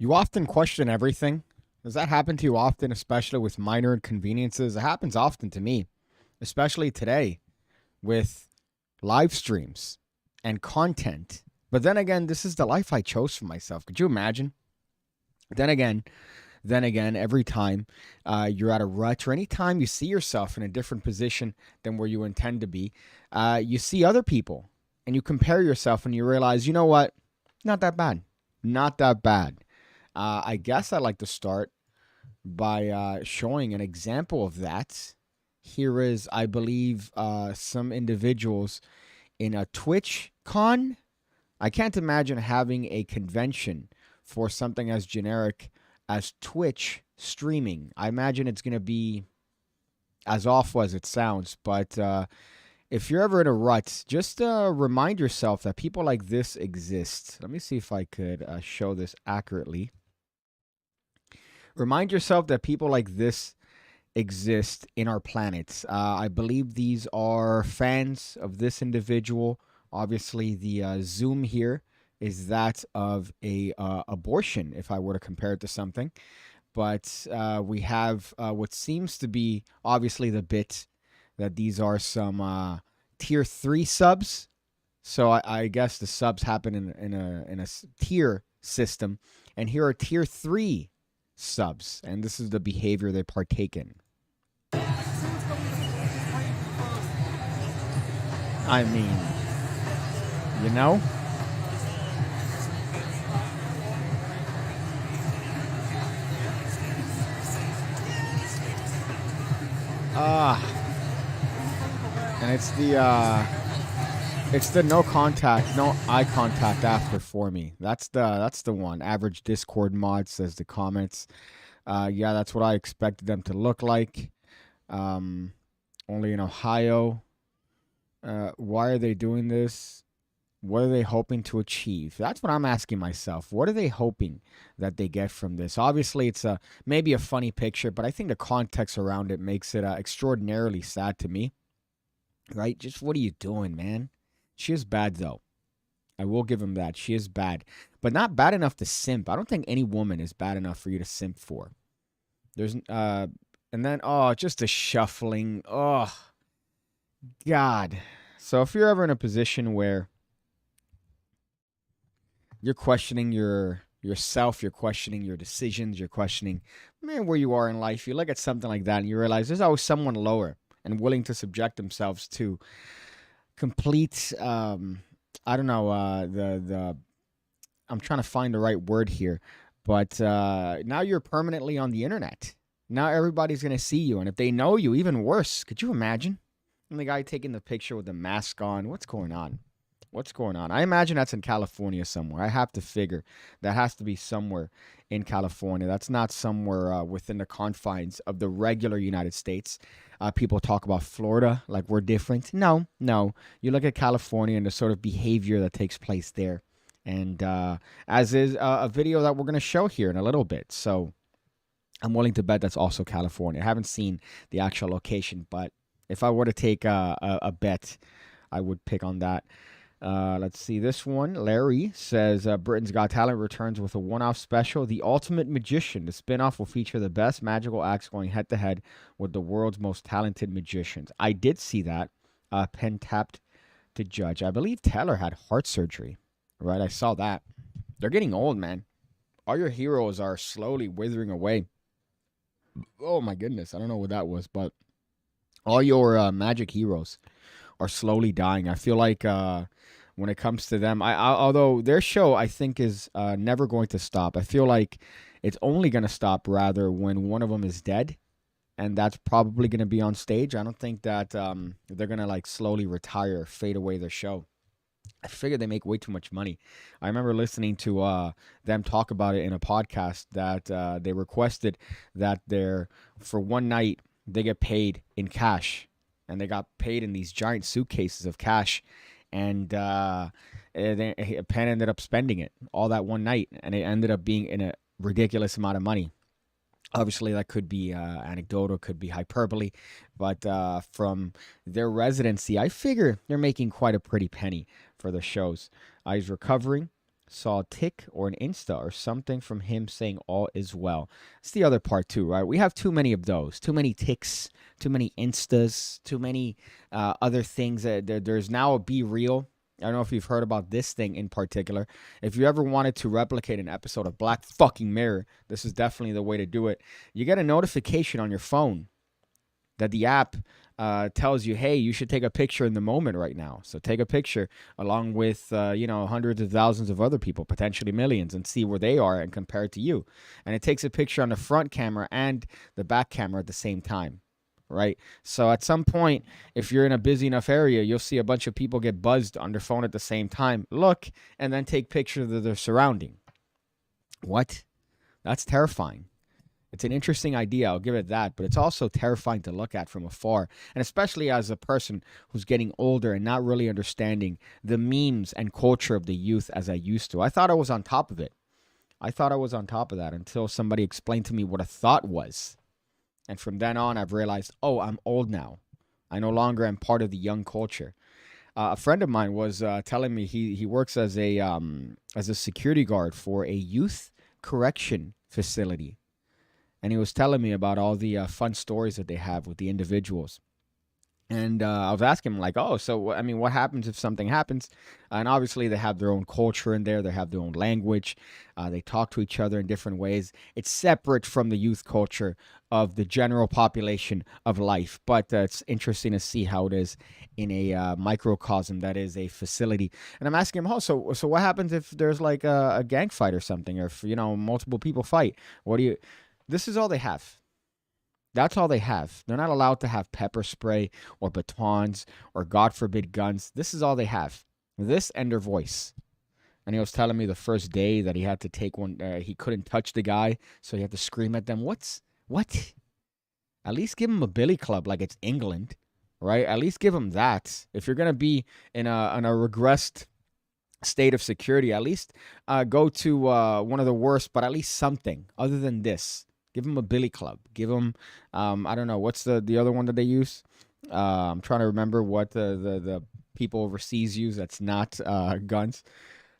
You often question everything. Does that happen to you often, especially with minor inconveniences? It happens often to me, especially today with live streams and content. But then again, this is the life I chose for myself. Could you imagine? Then again, every time you're at a rut or anytime you see yourself in a different position than where you intend to be, you see other people and you compare yourself and you realize, you know what? Not that bad. Not that bad. I guess I'd like to start by showing an example of that. Here is, I believe, some individuals in a Twitch con. I can't imagine having a convention for something as generic as Twitch streaming. I imagine it's going to be as awful as it sounds, but if you're ever in a rut, just remind yourself that people like this exist. Let me see if I could show this accurately. Remind yourself that people like this exist in our planet. I believe these are fans of this individual. Obviously, the zoom here is that of a abortion, if I were to compare it to something. But we have what seems to be obviously the bit that these are some tier 3 subs. So I guess the subs happen in a tier system, and here are tier 3 subs, and this is the behavior they partake in. I mean, you know? And it's the no contact, no eye contact after for me. That's the one. Average Discord mod, says the comments. Yeah, that's what I expected them to look like. Only in Ohio. Why are they doing this? What are they hoping to achieve? That's what I'm asking myself. What are they hoping that they get from this? Obviously, it's maybe a funny picture, but I think the context around it makes it extraordinarily sad to me. Right? Just what are you doing, man? She is bad, though. I will give him that. She is bad, but not bad enough to simp. I don't think any woman is bad enough for you to simp for. There's and then just a shuffling. Oh, God. So if you're ever in a position where you're questioning yourself, you're questioning your decisions, you're questioning, man, where you are in life, you look at something like that and you realize there's always someone lower and willing to subject themselves to complete I don't know the I'm trying to find the right word here, but now you're permanently on the internet. Now everybody's gonna see you, and if they know you, even worse. Could you imagine? And the guy taking the picture with the mask on. What's going on? What's going on? I imagine that's in California somewhere. I have to figure that has to be somewhere in California. That's not somewhere within the confines of the regular United States. People talk about Florida like we're different. No, no. You look at California and the sort of behavior that takes place there. And as is a video that we're going to show here in a little bit. So I'm willing to bet that's also California. I haven't seen the actual location, but if I were to take a bet, I would pick on that. Let's see this one. Larry says Britain's Got Talent returns with a one-off special, The Ultimate Magician. The spin-off will feature the best magical acts going head-to-head with the world's most talented magicians. I did see that. Pen tapped to judge. I believe Taylor had heart surgery, right? I saw that. They're getting old, man. All your heroes are slowly withering away. Oh, my goodness. I don't know what that was, but all your magic heroes are slowly dying. I feel like when it comes to them, although their show I think is never going to stop. I feel like it's only going to stop rather when one of them is dead, and that's probably going to be on stage. I don't think that they're going to like slowly retire, fade away their show. I figure they make way too much money. I remember listening to them talk about it in a podcast that they requested that for one night they get paid in cash, and they got paid in these giant suitcases of cash, and Penn ended up spending it all that one night, and it ended up being in a ridiculous amount of money. Obviously, that could be anecdotal, could be hyperbole, but from their residency, I figure they're making quite a pretty penny for the shows. He's recovering. Saw a tick or an Insta or something from him saying all is well. It's the other part too, right? We have too many of those, too many ticks, too many Instas, too many other things. There's now a Be Real. I don't know if you've heard about this thing in particular. If you ever wanted to replicate an episode of Black fucking Mirror, this is definitely the way to do it. You get a notification on your phone that the app tells you, hey, you should take a picture in the moment right now. So take a picture along with, hundreds of thousands of other people, potentially millions, and see where they are and compare it to you. And it takes a picture on the front camera and the back camera at the same time, right? So at some point, if you're in a busy enough area, you'll see a bunch of people get buzzed on their phone at the same time, look, and then take pictures of their surrounding. What? That's terrifying. It's an interesting idea, I'll give it that, but it's also terrifying to look at from afar, and especially as a person who's getting older and not really understanding the memes and culture of the youth as I used to. I thought I was on top of it. I thought I was on top of that until somebody explained to me what a thought was. And from then on, I've realized, oh, I'm old now. I no longer am part of the young culture. A friend of mine was telling me he works as a security guard for a youth correction facility. And he was telling me about all the fun stories that they have with the individuals. And I was asking him, like, oh, so, I mean, what happens if something happens? And obviously, they have their own culture in there. They have their own language. They talk to each other in different ways. It's separate from the youth culture of the general population of life. But it's interesting to see how it is in a microcosm that is a facility. And I'm asking him, oh, so what happens if there's like a gang fight or something? Or if, multiple people fight? This is all they have. That's all they have. They're not allowed to have pepper spray or batons or, God forbid, guns. This is all they have. This and their voice. And he was telling me the first day that he had to take one. He couldn't touch the guy, so he had to scream at them. What? At least give him a billy club like it's England, right? At least give him that. If you're going to be in a regressed state of security, at least go to one of the worst, but at least something other than this. Give them a billy club. Give them, I don't know, what's the other one that they use? I'm trying to remember what the people overseas use that's not guns.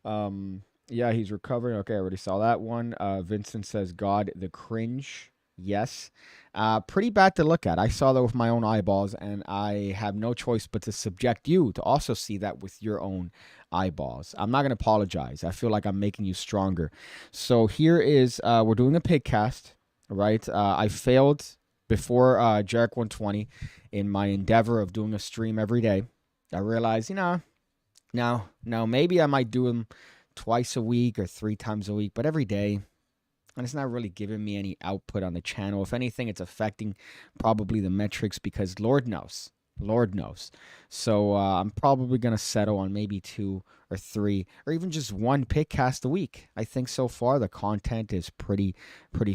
Yeah, he's recovering. Okay, I already saw that one. Vincent says, God, the cringe. Yes. Pretty bad to look at. I saw that with my own eyeballs, and I have no choice but to subject you to also see that with your own eyeballs. I'm not going to apologize. I feel like I'm making you stronger. So here is, we're doing a PigCast. Right, I failed before Jarek 120 in my endeavor of doing a stream every day. I realized, now maybe I might do them twice a week or 3 times a week, but every day, and it's not really giving me any output on the channel. If anything, it's affecting probably the metrics because Lord knows. So I'm probably going to settle on maybe 2 or 3 or even just 1 PigCast a week. I think so far the content is pretty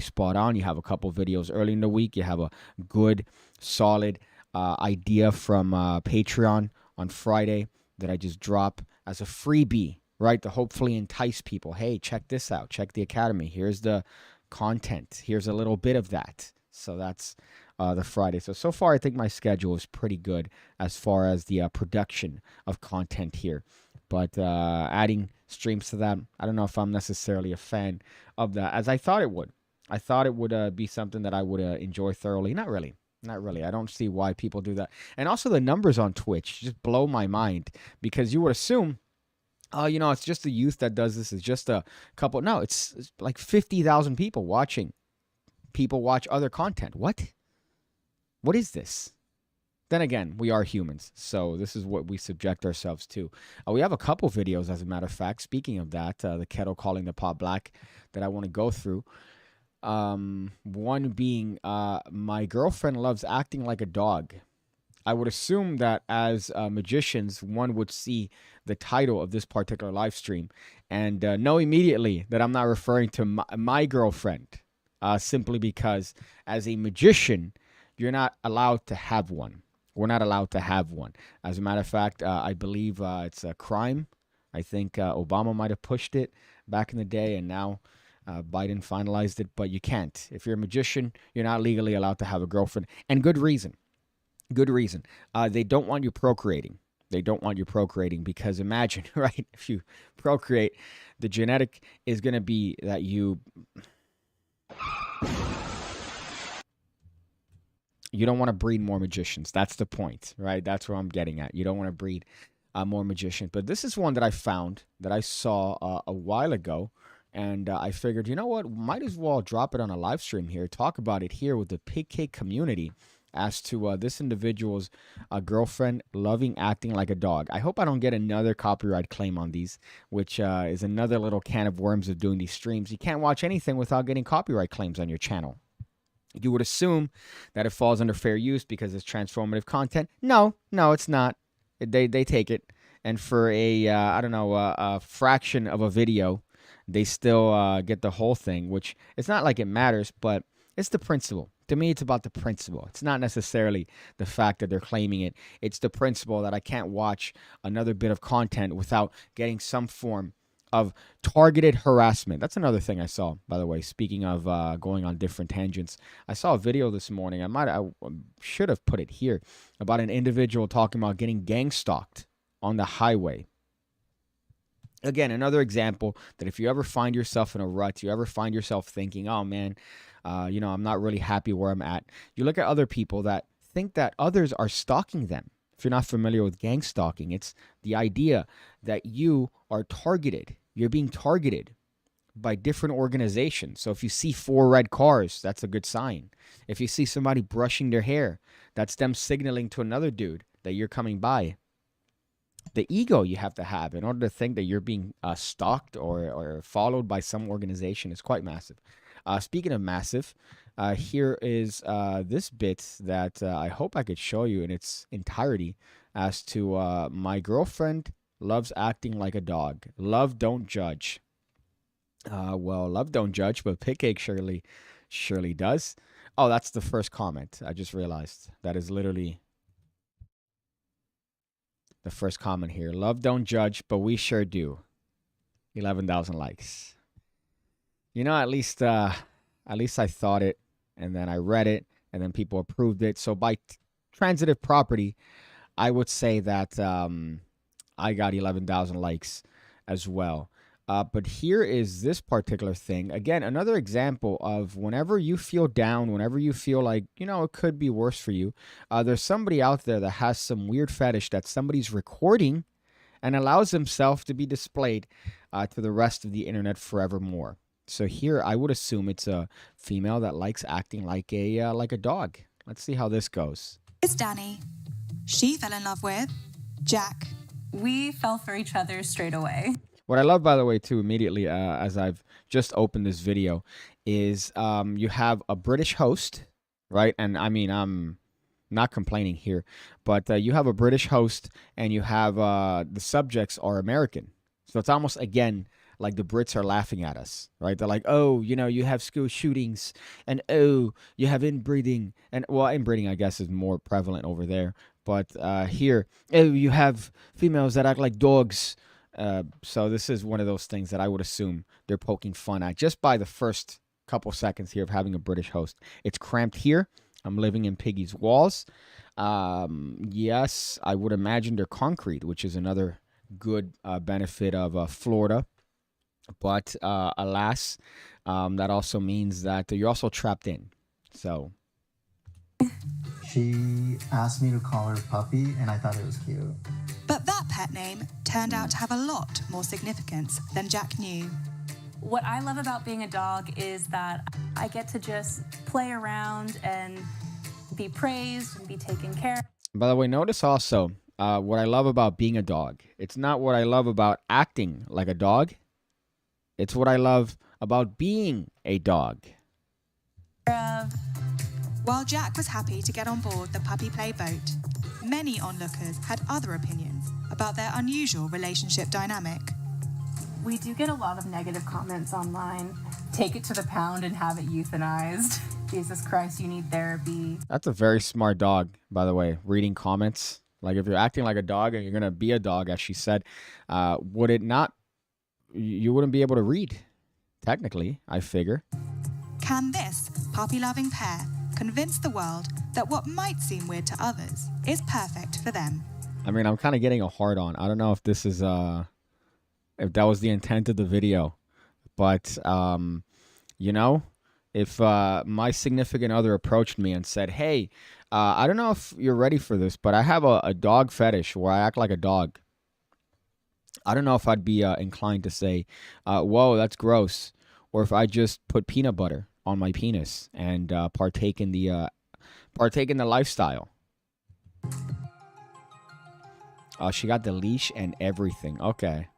spot on. You have a couple videos early in the week. You have a good, solid idea from Patreon on Friday that I just drop as a freebie, right, to hopefully entice people. Hey, check this out. Check the Academy. Here's the content. Here's a little bit of that. So that's the Friday. So far, I think my schedule is pretty good as far as the production of content here. But adding streams to that, I don't know if I'm necessarily a fan of that, as I thought it would. I thought it would be something that I would enjoy thoroughly. Not really. I don't see why people do that. And also the numbers on Twitch just blow my mind because you would assume, it's just the youth that does this. It's just a couple. No, it's like 50,000 people watching. People watch other content. What is this? Then again, we are humans, so this is what we subject ourselves to. We have a couple videos, as a matter of fact. Speaking of that, the kettle calling the pot black that I want to go through. One being, my girlfriend loves acting like a dog. I would assume that as magicians, one would see the title of this particular live stream and know immediately that I'm not referring to my girlfriend. Simply because as a magician, you're not allowed to have one. We're not allowed to have one. As a matter of fact, I believe it's a crime. I think Obama might have pushed it back in the day, and now Biden finalized it. But you can't. If you're a magician, you're not legally allowed to have a girlfriend. And good reason. Good reason. They don't want you procreating. They don't want you procreating because imagine, right? If you procreate, the genetic is going to be that you don't want to breed more magicians. That's the point, right? That's where I'm getting at. You don't want to breed more magicians. But this is one that I found that I saw a while ago. And I figured, you know what? Might as well drop it on a live stream here. Talk about it here with the PigCake community as to this individual's girlfriend loving acting like a dog. I hope I don't get another copyright claim on these, which is another little can of worms of doing these streams. You can't watch anything without getting copyright claims on your channel. You would assume that it falls under fair use because it's transformative content. No, it's not. They take it, and for a I don't know a fraction of a video, they still get the whole thing. Which it's not like it matters, but it's the principle. To me, it's about the principle. It's not necessarily the fact that they're claiming it. It's the principle that I can't watch another bit of content without getting some form of targeted harassment. That's another thing I saw, by the way. Speaking of going on different tangents, I saw a video this morning. I should have put it here about an individual talking about getting gang stalked on the highway. Again, another example that if you ever find yourself in a rut, you ever find yourself thinking, "Oh man, I'm not really happy where I'm at." You look at other people that think that others are stalking them. If you're not familiar with gang stalking, it's the idea that you are targeted. You're being targeted by different organizations. So if you see 4 red cars, that's a good sign. If you see somebody brushing their hair, that's them signaling to another dude that you're coming by. The ego you have to have in order to think that you're being stalked or followed by some organization is quite massive. Speaking of massive, here is this bit that I hope I could show you in its entirety as to my girlfriend loves acting like a dog. Love, don't judge. Well, love don't judge, but PigCake surely does. Oh, that's the first comment. I just realized that is literally the first comment here. Love don't judge, but we sure do. 11,000 likes. At least I thought it, and then I read it, and then people approved it. So by transitive property, I would say that I got 11,000 likes as well. But here is this particular thing. Again, another example of whenever you feel down, whenever you feel like, it could be worse for you, there's somebody out there that has some weird fetish that somebody's recording and allows himself to be displayed to the rest of the internet forevermore. So here, I would assume it's a female that likes acting like a dog. Let's see how this goes. It's Danny. She fell in love with Jack. We fell for each other straight away. What I love, by the way, too, immediately as I've just opened this video, is you have a British host, right? And I mean, I'm not complaining here, but you have a British host and you have the subjects are American. So it's almost, again, like the Brits are laughing at us, right? They're like, oh, you have school shootings and, oh, you have inbreeding. And, well, inbreeding, I guess, is more prevalent over there. But here, oh, you have females that act like dogs. So this is one of those things that I would assume they're poking fun at just by the first couple seconds here of having a British host. It's cramped here. I'm living in Piggy's walls. Yes, I would imagine they're concrete, which is another good benefit of Florida. But alas, that also means that you're also trapped in. So she asked me to call her Puppy, and I thought it was cute. But that pet name turned out to have a lot more significance than Jack knew. What I love about being a dog is that I get to just play around and be praised and be taken care of. By the way, notice also what I love about being a dog. It's not what I love about acting like a dog. It's what I love about being a dog. While Jack was happy to get on board the puppy play boat, many onlookers had other opinions about their unusual relationship dynamic. We do get a lot of negative comments online. Take it to the pound and have it euthanized. Jesus Christ, you need therapy. That's a very smart dog, by the way, reading comments. Like if you're acting like a dog and you're going to be a dog, as she said, would it not, you wouldn't be able to read, technically, I figure. Can this puppy-loving pair convince the world that what might seem weird to others is perfect for them? I mean, I'm kind of getting a hard on. I don't know if this is if that was the intent of the video, but you know, if my significant other approached me and said, "Hey, I don't know if you're ready for this, but I have a dog fetish where I act like a dog." I don't know if I'd be inclined to say, "Whoa, that's gross," or if I just put peanut butter on my penis and partake in the lifestyle. She got the leash and everything. Okay.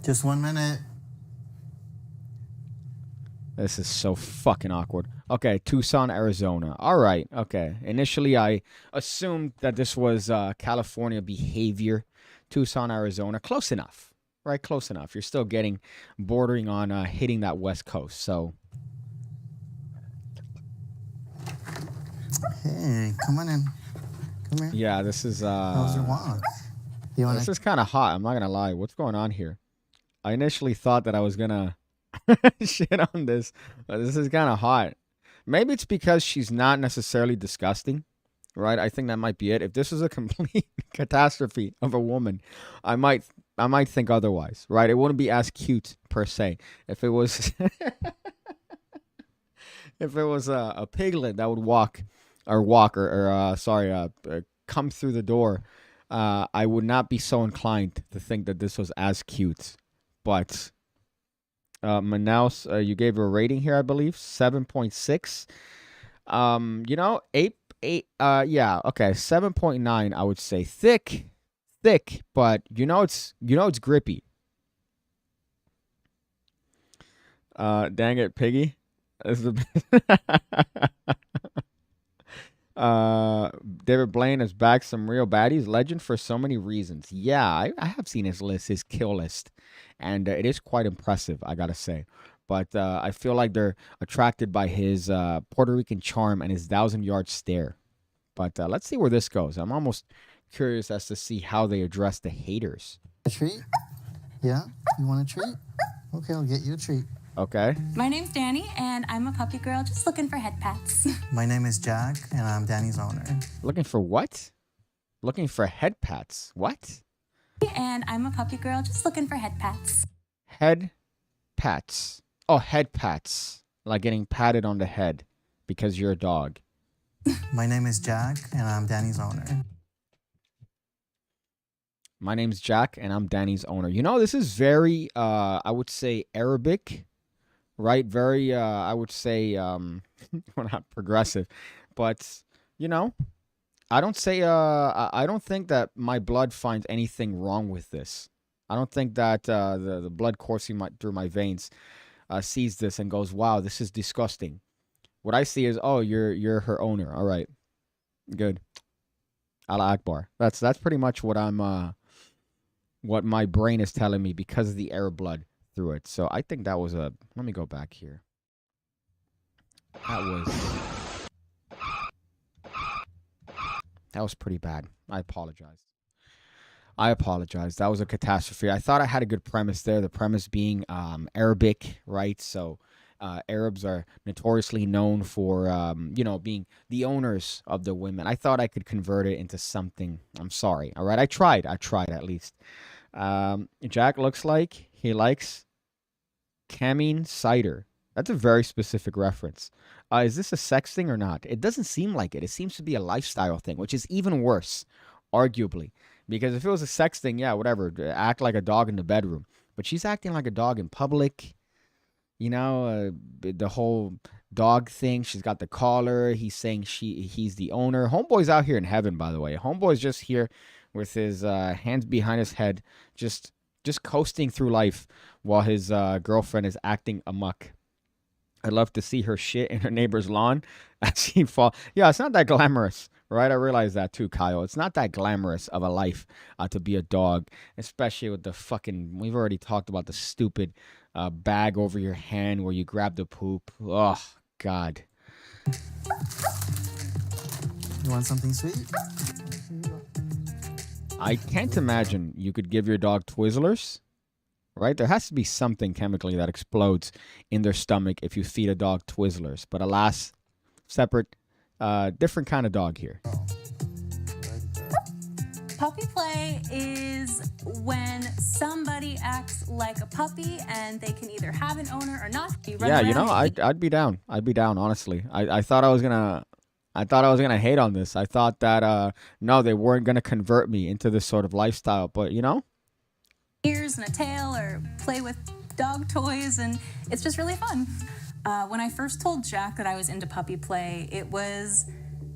Just 1 minute. This is so fucking awkward. Okay, Tucson, Arizona. All right, okay. Initially, I assumed that this was California behavior. Tucson, Arizona. Close enough, right? Close enough. You're still bordering on hitting that West Coast, so. Hey, come on in. Come here. Yeah, this is... How was your walk? This is kind of hot, I'm not going to lie. What's going on here? I initially thought that I was going to shit on this, but this is kind of hot. Maybe it's because she's not necessarily disgusting, right? I think that might be it. If this was a complete catastrophe of a woman, I might think otherwise, right? It wouldn't be as cute per se. If it was if it was a piglet that would come through the door, I would not be so inclined to think that this was as cute. But Manaus, you gave her a rating here, I believe, 7.6. You know, 8. Yeah, okay, 7.9. I would say thick, but you know it's grippy. Dang it, Piggy. This is David Blaine has backed some real baddies. Legend for so many reasons. Yeah, I have seen his list, his kill list, and it is quite impressive, I gotta say. But I feel like they're attracted by his Puerto Rican charm and his 1,000-yard stare. But let's see where this goes. I'm almost curious as to see how they address the haters. A treat? Yeah? You want a treat? Okay, I'll get you a treat. Okay. My name's Danny, and I'm a puppy girl just looking for head pats. My name is Jack, and I'm Danny's owner. Looking for what? Looking for head pats. What? And I'm a puppy girl just looking for head pats. Head pats. Oh, head pats. Like getting patted on the head because you're a dog. My name is Jack, and I'm Danny's owner. My name's Jack, and I'm Danny's owner. You know, this is very, I would say, Arabic, right? Very, I would say, well, not progressive, but, you know, I don't think that my blood finds anything wrong with this. I don't think that the blood coursing through my veins sees this and goes, wow, this is disgusting. What I see is, oh, you're her owner. All right, good. Allah Akbar. That's pretty much what what my brain is telling me because of the Arab blood through it. So I think that was let me go back here. That was pretty bad. I apologize. That was a catastrophe. I thought I had a good premise there. The premise being Arabic, right? So Arabs are notoriously known for, being the owners of the women. I thought I could convert it into something. I'm sorry. All right. I tried at least. Jack looks like he likes Camine cider. That's a very specific reference. Is this a sex thing or not? It doesn't seem like it. It seems to be a lifestyle thing, which is even worse, arguably. Because if it was a sex thing, yeah, whatever. Act like a dog in the bedroom. But she's acting like a dog in public. You know, the whole dog thing. She's got the collar. He's saying he's the owner. Homeboy's out here in heaven, by the way. Homeboy's just here with his hands behind his head, just coasting through life while his girlfriend is acting amok. I'd love to see her shit in her neighbor's lawn as she fall. Yeah, it's not that glamorous, right? I realize that too, Kyle. It's not that glamorous of a life to be a dog, especially with the fucking, we've already talked about the stupid bag over your hand where you grab the poop. Oh, God. You want something sweet? I can't imagine you could give your dog Twizzlers. Right? There has to be something chemically that explodes in their stomach if you feed a dog Twizzlers. But alas, separate, different kind of dog here. Puppy play is when somebody acts like a puppy and they can either have an owner or not. Yeah, I'd be down. I'd be down, honestly. I thought I was gonna hate on this. I thought that no, they weren't gonna convert me into this sort of lifestyle. But ears and a tail or play with dog toys, and it's just really fun. When I first told Jack that I was into puppy play, it was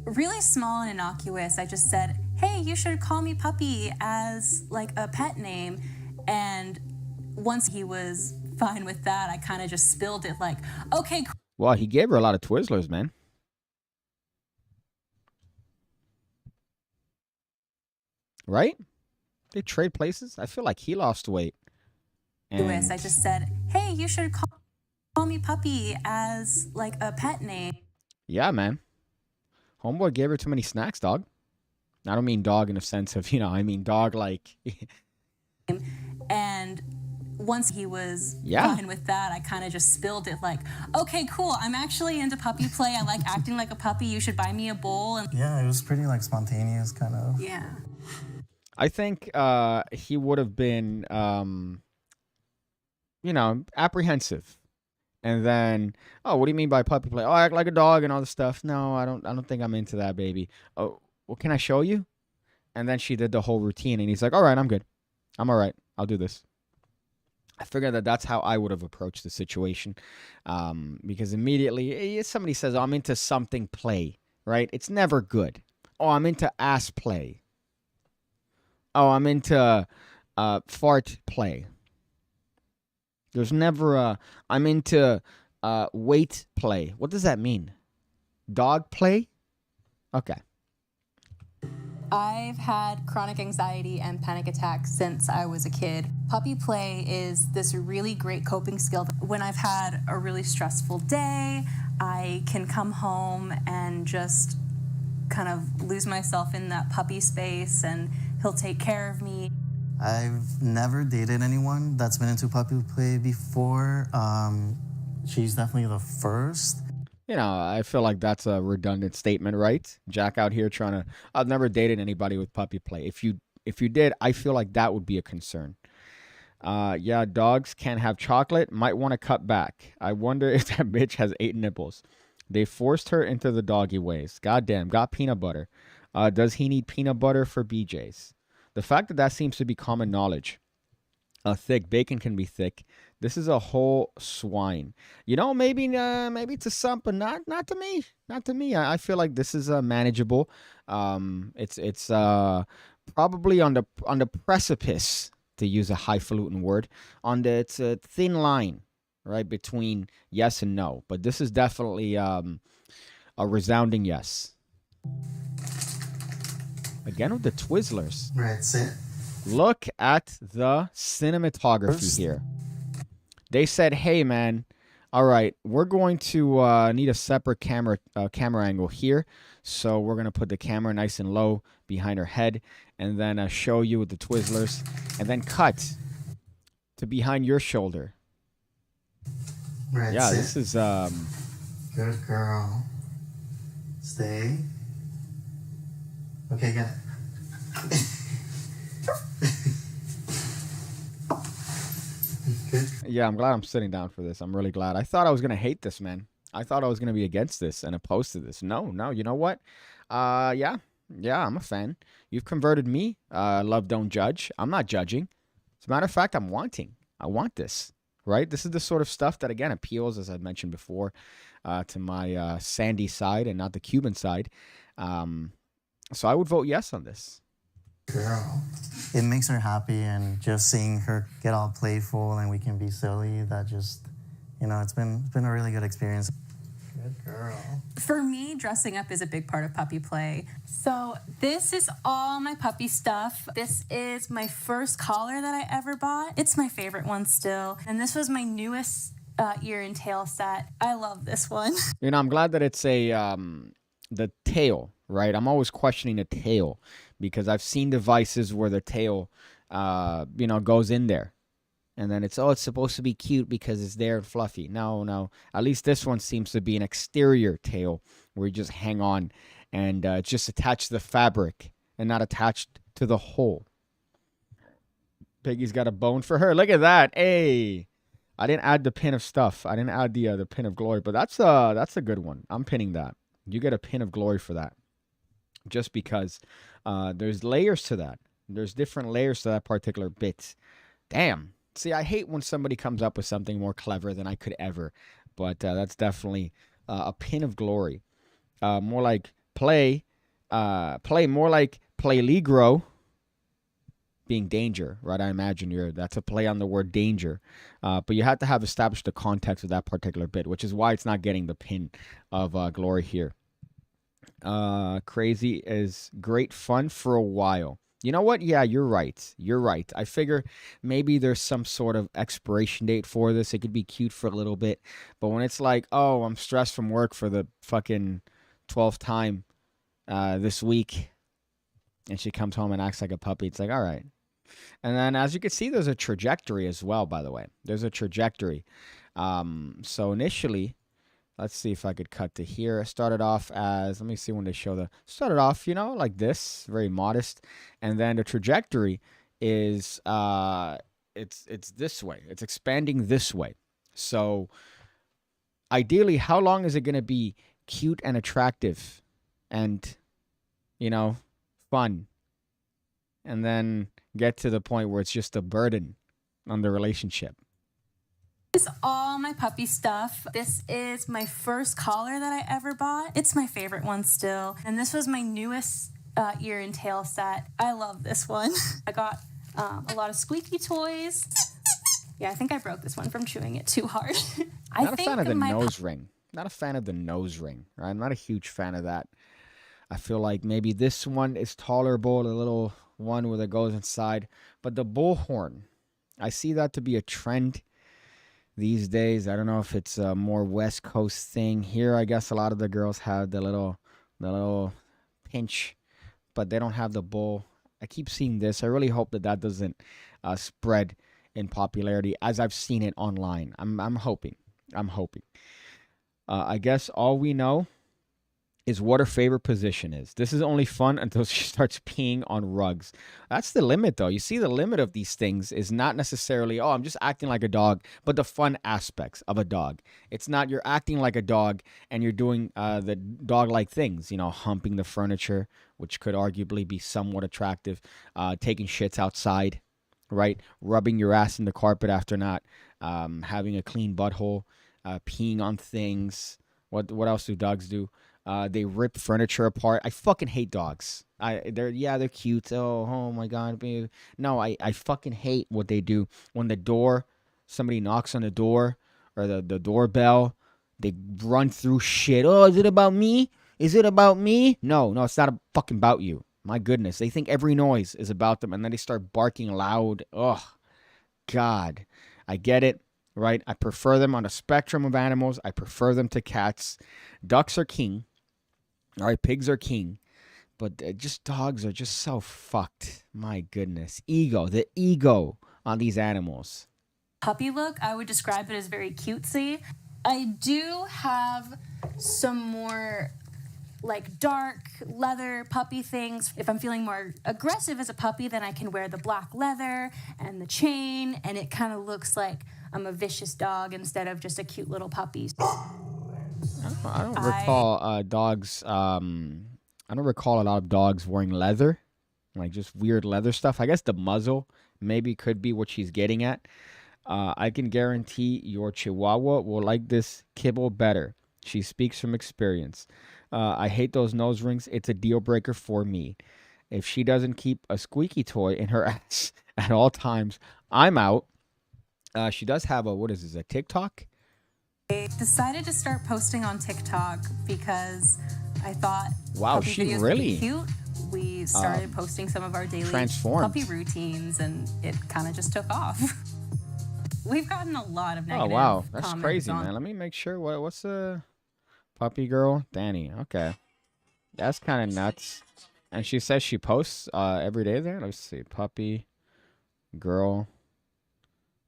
really small and innocuous. I just said, hey, you should call me Puppy as like a pet name. And once he was fine with that, I kind of just spilled it like, okay, cool. Well, he gave her a lot of Twizzlers, man. Right? They trade places. I feel like he lost weight. And I just said, hey, you should call me Puppy as like a pet name. Yeah, man. Homeboy gave her too many snacks, dog. I don't mean dog in a sense of, I mean dog like. And once he was fine with that, I kind of just spilled it like, okay, cool. I'm actually into puppy play. I like acting like a puppy. You should buy me a bowl. And Yeah, it was pretty like spontaneous kind of. yeah. I think he would have been, apprehensive. And then, oh, what do you mean by puppy play? Oh, I act like a dog and all this stuff. No, I don't think I'm into that, baby. Oh, well, can I show you? And then she did the whole routine, and he's like, all right, I'm good. I'm all right. I'll do this. I figured that that's how I would have approached the situation. Because immediately, somebody says, oh, I'm into something play, right? It's never good. Oh, I'm into ass play. Oh, I'm into fart play. There's never a, I'm into weight play. What does that mean? Dog play? Okay. I've had chronic anxiety and panic attacks since I was a kid. Puppy play is this really great coping skill. When I've had a really stressful day, I can come home and just kind of lose myself in that puppy space, and he'll take care of me. I've never dated anyone that's been into puppy play before. She's definitely the first. I feel like that's a redundant statement, right? Jack out here trying to, I've never dated anybody with puppy play. If you did, I feel like that would be a concern. Yeah, dogs can't have chocolate. Might want to cut back. I wonder if that bitch has 8 nipples. They forced her into the doggy ways. Goddamn, got peanut butter. Does he need peanut butter for BJ's? The fact that seems to be common knowledge. Thick bacon can be thick. This is a whole swine. Maybe to some, but not to me. Not to me. I feel like this is manageable. It's probably on the precipice, to use a highfalutin word. It's a thin line, right, between yes and no. But this is definitely a resounding yes. Again with the Twizzlers. Right, sit. Look at the cinematography here. They said, hey, man, all right, we're going to need a separate camera angle here. So we're going to put the camera nice and low behind her head, and then show you with the Twizzlers, and then cut to behind your shoulder. Right, yeah, sit. this is... Good girl. Stay. Okay, get it. Good. Yeah, I'm glad I'm sitting down for this. I'm really glad. I thought I was going to hate this, man. I thought I was going to be against this and opposed to this. No, you know what? Yeah, I'm a fan. You've converted me. Love, don't judge. I'm not judging. As a matter of fact, I want this, right? This is the sort of stuff that, again, appeals, as I mentioned before, to my sandy side and not the Cuban side. So I would vote yes on this. Girl. It makes her happy, and just seeing her get all playful and we can be silly, that just, it's been a really good experience. Good girl. For me, dressing up is a big part of puppy play. So this is all my puppy stuff. This is my first collar that I ever bought. It's my favorite one still. And this was my newest ear and tail set. I love this one. I'm glad that it's the tail, right? I'm always questioning the tail, because I've seen devices where the tail, goes in there. And then it's supposed to be cute because it's there and fluffy. No. At least this one seems to be an exterior tail where you just hang on, and it's just attached to the fabric and not attached to the whole. Piggy's got a bone for her. Look at that. Hey, I didn't add the pin of stuff. I didn't add the pin of glory, but that's a good one. I'm pinning that. You get a pin of glory for that, just because there's layers to that. There's different layers to that particular bit. Damn. See, I hate when somebody comes up with something more clever than I could ever, but that's definitely a pin of glory. More like play more like play ligro, being danger, right? I imagine that's a play on the word danger. But you have to have established the context of that particular bit, which is why it's not getting the pin of glory here. Crazy is great fun for a while. You know what? Yeah, you're right. You're right. I figure maybe there's some sort of expiration date for this. It could be cute for a little bit. But when it's like, oh, I'm stressed from work for the fucking 12th time this week, and she comes home and acts like a puppy, it's like, all right. And then as you can see, there's a trajectory as well, by the way. There's a trajectory. So initially, let's see if I could cut to here. I started off as, let me see when they show started off, like this, very modest. And then the trajectory is, it's this way. It's expanding this way. So ideally, how long is it going to be cute and attractive and, fun? And then get to the point where it's just a burden on the relationship. This is all my puppy stuff. This is my first collar that I ever bought. It's my favorite one still. And this was my newest ear and tail set. I love this one. I got a lot of squeaky toys. Yeah, I think I broke this one from chewing it too hard. Not a fan of the nose ring. Not a fan of the nose ring. Right? I'm not a huge fan of that. I feel like maybe this one is tolerable, a little one where it goes inside. But the bullhorn, I see that to be a trend these days. I don't know if it's a more West Coast thing. Here, I guess a lot of the girls have the little pinch, but they don't have the bull. I keep seeing this. I really hope that doesn't spread in popularity as I've seen it online. I'm hoping. I guess all we know is what her favorite position is. This is only fun until she starts peeing on rugs. That's the limit, though. You see, the limit of these things is not necessarily, oh, I'm just acting like a dog, but the fun aspects of a dog. It's not you're acting like a dog and you're doing the dog-like things, humping the furniture, which could arguably be somewhat attractive, taking shits outside, right? Rubbing your ass in the carpet after not having a clean butthole, peeing on things. What else do dogs do? They rip furniture apart. I fucking hate dogs. They're cute. Oh my god. No, I fucking hate what they do when somebody knocks on the door or the doorbell. They run through shit. Oh, is it about me? Is it about me? No, it's not fucking about you. My goodness, they think every noise is about them, and then they start barking loud. Ugh, God, I get it. Right? I prefer them on a spectrum of animals. I prefer them to cats. Ducks are king. All right, pigs are king. But just dogs are just so fucked. My goodness. The ego on these animals. Puppy look, I would describe it as very cutesy. I do have some more like dark leather puppy things. If I'm feeling more aggressive as a puppy, then I can wear the black leather and the chain, and it kind of looks like I'm a vicious dog instead of just a cute little puppy. I don't recall dogs. I don't recall a lot of dogs wearing leather, like just weird leather stuff. I guess the muzzle maybe could be what she's getting at. I can guarantee your Chihuahua will like this kibble better. She speaks from experience. I hate those nose rings. It's a deal breaker for me. If she doesn't keep a squeaky toy in her ass at all times, I'm out. She does have a TikTok? I decided to start posting on TikTok because I thought she videos really would be cute. We started posting some of our daily puppy routines, and it kind of just took off. We've gotten a lot of negative wow, that's comments crazy, man. Let me make sure. What's the puppy girl? Danny. Okay, that's kind of nuts. And she says she posts every day there. Let's see, puppy girl.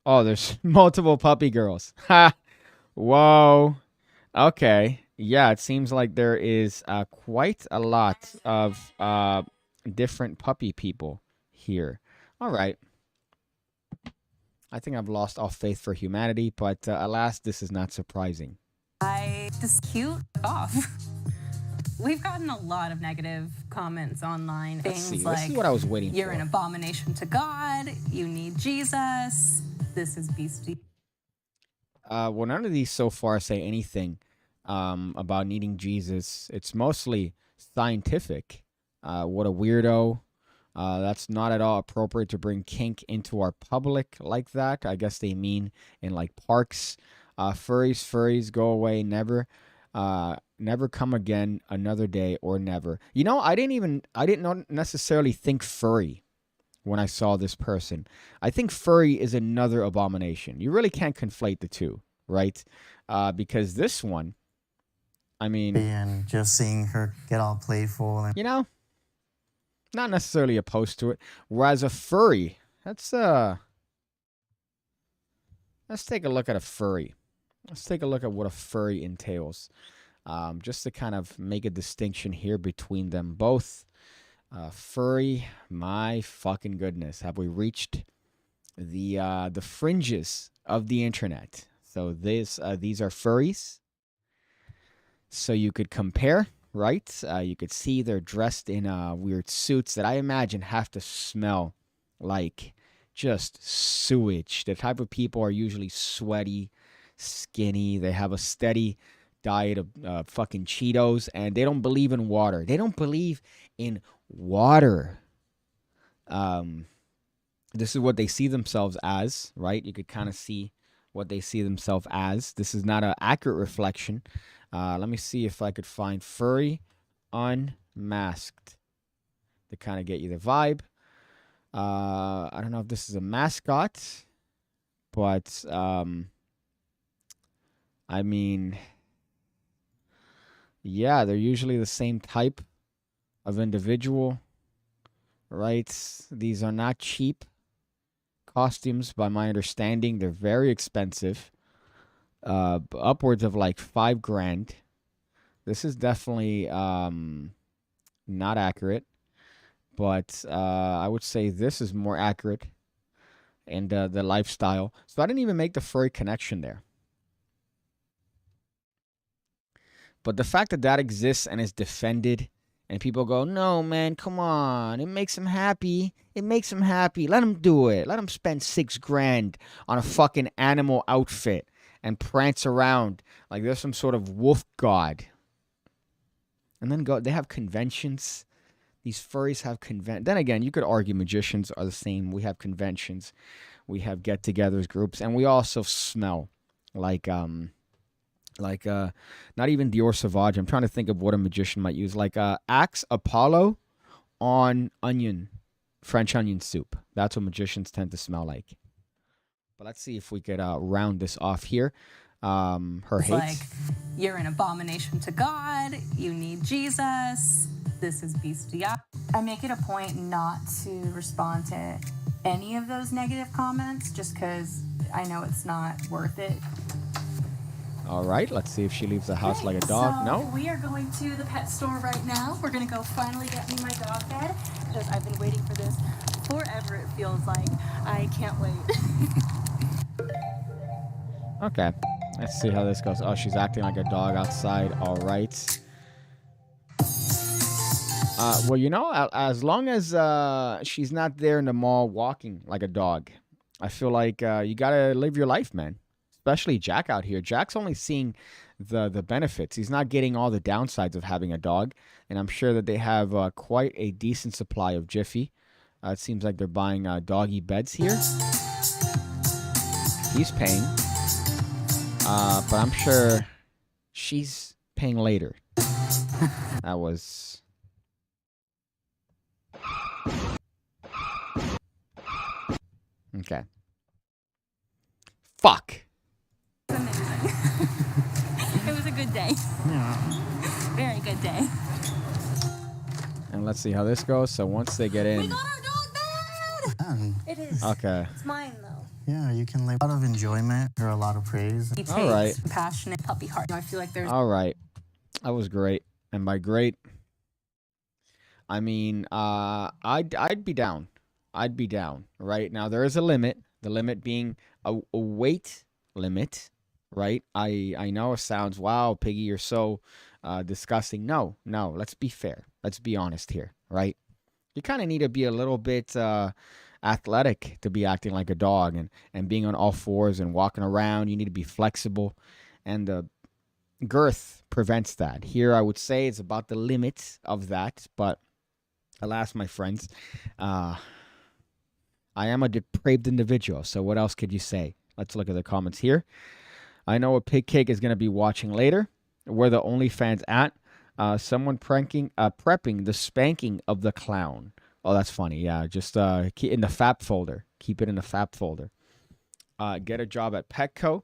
Oh, there's multiple puppy girls. Ha! Whoa. Okay. Yeah, it seems like there is quite a lot of different puppy people here. All right. I think I've lost all faith for humanity, but alas, this is not surprising. This cute off. We've gotten a lot of negative comments online. Let's see. Things This like, is what I was waiting you're for. an abomination to God, you need Jesus, this is beastie. Well, none of these so far say anything about needing Jesus. It's mostly scientific. What a weirdo. That's not at all appropriate to bring kink into our public like that. I guess they mean in like parks. Furries, go away, never come again, another day, or never. You know, I didn't necessarily think furry when I saw this person. I think furry is another abomination. You really can't conflate the two, right? Because this one, I mean, And just seeing her get all playful and you know, not necessarily opposed to it. Whereas a furry, let's take a look at a furry. Let's take a look at what a furry entails. Just to kind of make a distinction here between them both. Furry, my fucking goodness. Have we reached the fringes of the internet? So these are furries. So you could compare, right? You could see they're dressed in weird suits that I imagine have to smell like just sewage. The type of people are usually sweaty, skinny. They have a steady diet of fucking Cheetos, and they don't believe in water. They don't believe in water. This is what they see themselves as, right? You could kind of see what they see themselves as. This is not an accurate reflection. Let me see if I could find furry unmasked to kind of get you the vibe. I don't know if this is a mascot, but I mean, yeah, they're usually the same type of individual, right? These are not cheap costumes, by my understanding. They're very expensive, upwards of like $5,000. This is definitely not accurate, but I would say this is more accurate and the lifestyle. So I didn't even make the furry connection there. But the fact that that exists and is defended, and people go, no, man, come on. It makes him happy. It makes him happy. Let him do it. Let him spend $6,000 on a fucking animal outfit and prance around like there's some sort of wolf god. And then they have conventions. These furries have Then again, you could argue magicians are the same. We have conventions. We have get-togethers, groups. And we also smell like not even Dior Sauvage. I'm trying to think of what a magician might use. Like Axe Apollo on French onion soup. That's what magicians tend to smell like. But let's see if we could round this off here. Her It's hate. like, you're an abomination to God, you need Jesus, this is beastia. I make it a point not to respond to any of those negative comments just because I know it's not worth it. All right, let's see if she leaves the house like a dog. So No? we are going to the pet store right now. We're gonna go finally get me my dog bed because I've been waiting for this forever, it feels like. I can't wait. Okay. Let's see how this goes. Oh, she's acting like a dog outside. All right. Well, you know, as long as she's not there in the mall walking like a dog, I feel like you got to live your life, man. Especially Jack out here. Jack's only seeing the benefits. He's not getting all the downsides of having a dog. And I'm sure that they have quite a decent supply of Jiffy. It seems like they're buying doggy beds here. He's paying. But I'm sure she's paying later. That was... Okay. Fuck. Amazing. It was a good day. Very good day. And let's see how this goes. So once they get in... We got our dog bed! And It is. Okay. It's mine, though. yeah, you can live a lot of enjoyment or a lot of praise. He takes All right. passionate puppy heart. I feel like there's All right. That was great. And by great, I mean, I'd be down. I'd be down. Right now, there is a limit. The limit being a weight limit. Right. I know it sounds, wow, Piggy, you're so disgusting. No, no. Let's be fair. Let's be honest here. Right. You kind of need to be a little bit athletic to be acting like a dog and being on all fours and walking around. You need to be flexible, and the girth prevents that. Here, I would say it's about the limit of that, but alas, my friends, uh, I am a depraved individual. So what else could you say? Let's look at the comments here. I know what PigCake is going to be watching later. Where the OnlyFans at? Someone prepping the spanking of the clown. Oh, that's funny. Yeah, just keep in the FAP folder. Keep it in the FAP folder. Get a job at Petco.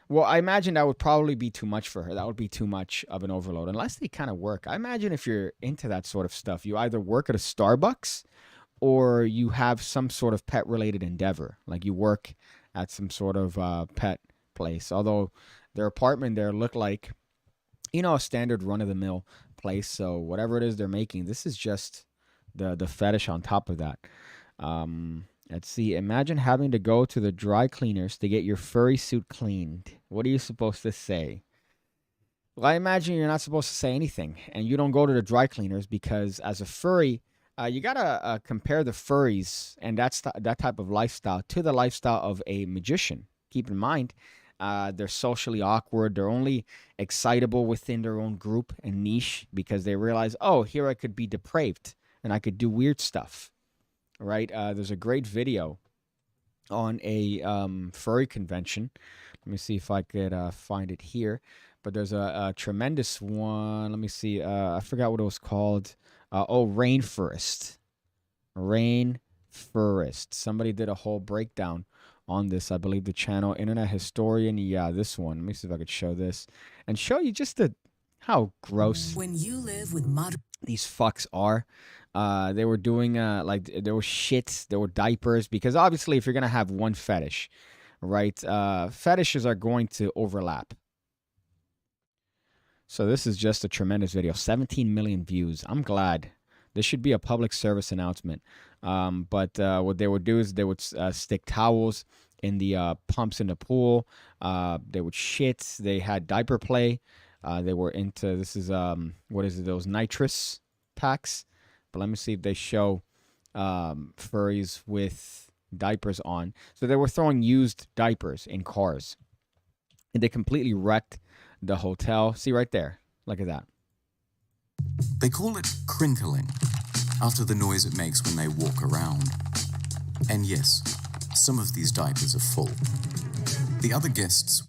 Well, I imagine that would probably be too much for her. That would be too much of an overload, unless they kind of work. I imagine if you're into that sort of stuff, you either work at a Starbucks or you have some sort of pet-related endeavor. Like you work at some sort of pet place. Although their apartment there looked like, a standard run-of-the-mill place. So whatever it is they're making, this is just the fetish on top of that. Let's see. Imagine having to go to the dry cleaners to get your furry suit cleaned. What are you supposed to say? Well, I imagine you're not supposed to say anything, and you don't go to the dry cleaners because as a furry, you gotta compare the furries and that type of lifestyle to the lifestyle of a magician. Keep in mind, they're socially awkward. They're only excitable within their own group and niche because they realize, oh, here I could be depraved and I could do weird stuff. Right? There's a great video on a furry convention. Let me see if I could find it here. But there's a tremendous one. Let me see. I forgot what it was called. Rainforest. Rainforest. Somebody did a whole breakdown on this. I believe the channel Internet Historian. Yeah, this one. Let me see if I could show this and show you just how gross when you live with these fucks are. They were doing like there was shit, there were diapers, because obviously if you're gonna have one fetish, right? Fetishes are going to overlap. So this is just a tremendous video. 17 million views. I'm glad. This should be a public service announcement. But what they would do is they would stick towels in the pumps in the pool. They would shit. They had diaper play. They were into, this is, what is it, those nitrous packs? But let me see if they show furries with diapers on. So they were throwing used diapers in cars. And they completely wrecked the hotel. See right there. Look at that. They call it crinkling, after the noise it makes when they walk around. And yes, some of these diapers are full. The other guests...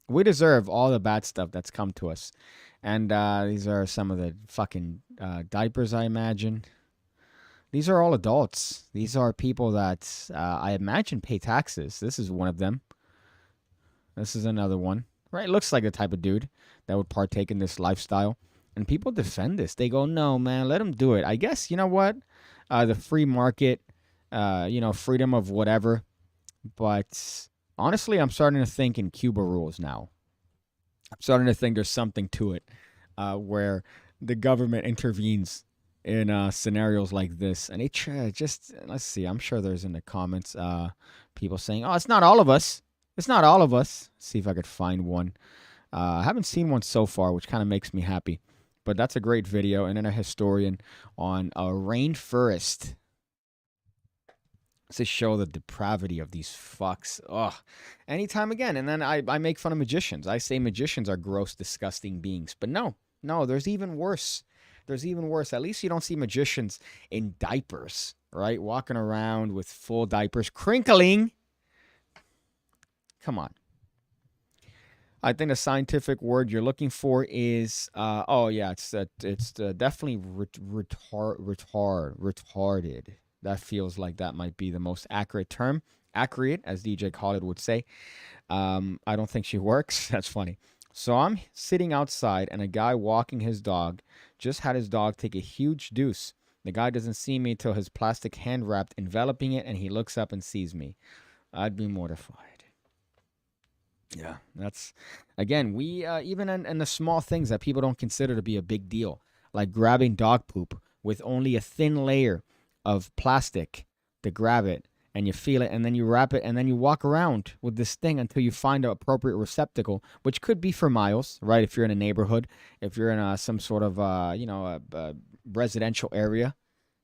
we deserve all the bad stuff that's come to us. And these are some of the fucking diapers, I imagine. These are all adults. These are people that I imagine pay taxes. This is one of them. This is another one. Right? Looks like the type of dude that would partake in this lifestyle. And people defend this. They go, no, man, let them do it. I guess, you know what? The free market, freedom of whatever. But honestly, I'm starting to think in Cuba rules now. I'm starting to think there's something to it where the government intervenes in scenarios like this. And it just, let's see, I'm sure there's in the comments people saying, oh, it's not all of us. It's not all of us. Let's see if I could find one. I haven't seen one so far, which kind of makes me happy. But that's a great video. Internet Historian on a rainforest. To show the depravity of these fucks. Ugh. Anytime again. And then I make fun of magicians. I say magicians are gross, disgusting beings. But no, there's even worse. There's even worse. At least you don't see magicians in diapers, right? Walking around with full diapers, crinkling. Come on. I think the scientific word you're looking for is, it's definitely retarded. That feels like that might be the most accurate term. Accurate, as DJ Khaled would say. I don't think she works. That's funny. So I'm sitting outside, and a guy walking his dog just had his dog take a huge deuce. The guy doesn't see me till his plastic hand wrapped enveloping it, and he looks up and sees me. I'd be mortified. Yeah, that's, again, we, even in the small things that people don't consider to be a big deal, like grabbing dog poop with only a thin layer of plastic to grab it, and you feel it, and then you wrap it, and then you walk around with this thing until you find an appropriate receptacle, which could be for miles, right? If you're in a neighborhood, if you're in some sort of a residential area,